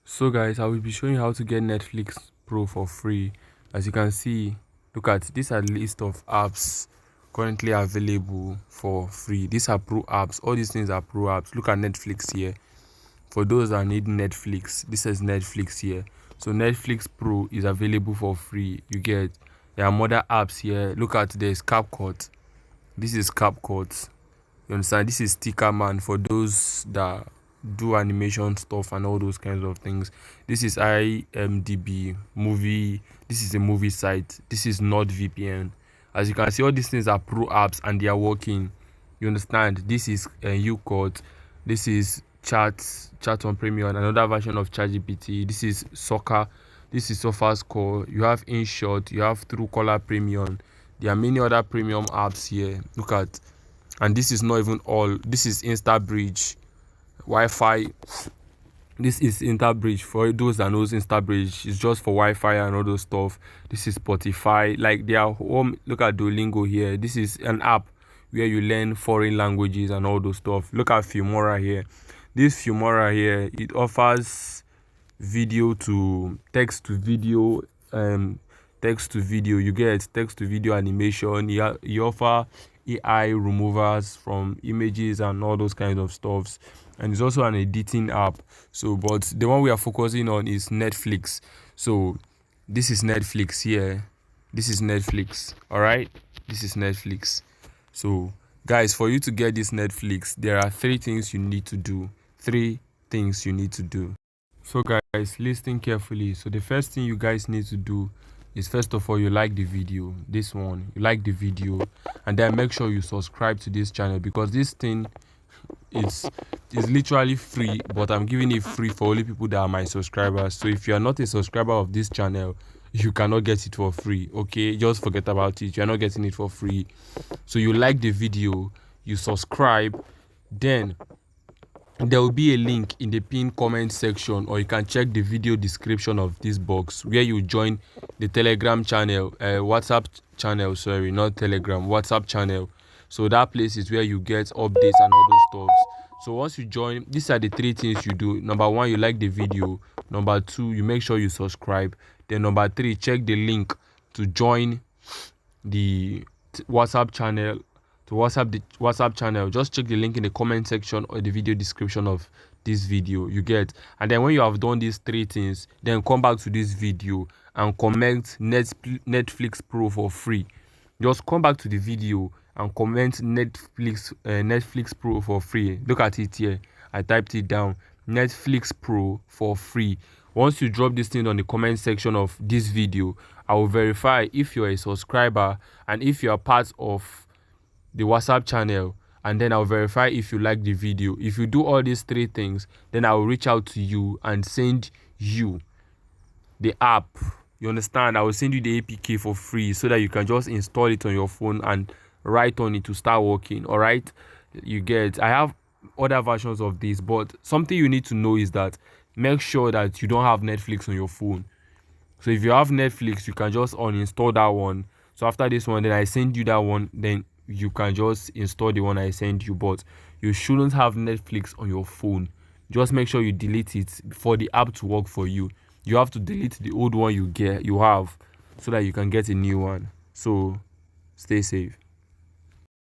So guys, I will be showing you how to get Netflix Pro for free. As you can see, look at these are the list of apps currently available for free. These are pro apps. All these things are pro apps. Look at Netflix here. For those that need Netflix, this is Netflix here. So Netflix Pro is available for free. You get there are other apps here. Look at this CapCut. This is CapCut. You understand? This is Sticker Man for those that do animation stuff and all those kinds of things. This is IMDb movie. This is a movie site. This is NordVPN. As you can see, all these things are pro apps and they are working. You understand? This is UCode. This is chat on Premium, another version of ChatGPT. This is Soccer. This is SofaScore. You have InShot. You have Truecaller Premium. There are many other premium apps here. Look at, and this is not even all. This is InstaBridge, Wi-Fi. This is InstaBridge. For those that knows InstaBridge, it's just for Wi-Fi and all those stuff. This is Spotify. Like they are home. Look at Duolingo here. This is an app where you learn foreign languages and all those stuff. Look at Filmora here. This Filmora here, it offers video to text to video, text to video. You get text to video animation. You offer AI removers from images and all those kinds of stuffs, and it's also an editing app. So but the one we are focusing on is Netflix. So this is Netflix here. This is Netflix. All right, this is Netflix. So guys, for you to get this Netflix, there are three things you need to do. So guys, listen carefully. So the first thing you guys need to do is, first of all, you like the video. This one, you like the video, and then make sure you subscribe to this channel, because this thing is literally free, but I'm giving it free for only people that are my subscribers. So if you are not a subscriber of this channel, you cannot get it for free. Okay, just forget about it. You're not getting it for free. So you like the video, you subscribe, then there will be a link in the pinned comment section, or you can check the video description of this box, where you join the Telegram channel, WhatsApp channel, sorry, not Telegram, WhatsApp channel. So that place is where you get updates and all those stuff. So once you join, these are the three things you do. Number one, you like the video. Number two, you make sure you subscribe. Then number three, check the link to join the WhatsApp channel. To WhatsApp channel, just check the link in the comment section or the video description of this video. You get, and then when you have done these three things, then come back to this video and comment Netflix Pro for free. Just come back to the video and comment Netflix Pro for free. Look at it here. I typed it down. Netflix Pro for free. Once you drop this thing on the comment section of this video, I will verify if you're a subscriber and if you are part of the WhatsApp channel, and then I'll verify if you like the video. If you do all these three things, then I will reach out to you and send you the app. You understand? I will send you the APK for free, so that you can just install it on your phone and write on it to start working. All right, you get, I have other versions of this, but something you need to know is that make sure that you don't have Netflix on your phone. So if you have Netflix, you can just uninstall that one. So after this one, then I send you that one, then you can just install the one I send you. But you shouldn't have Netflix on your phone. Just make sure you delete it for the app to work for you. You have to delete the old one you have, so that you can get a new one. So stay safe.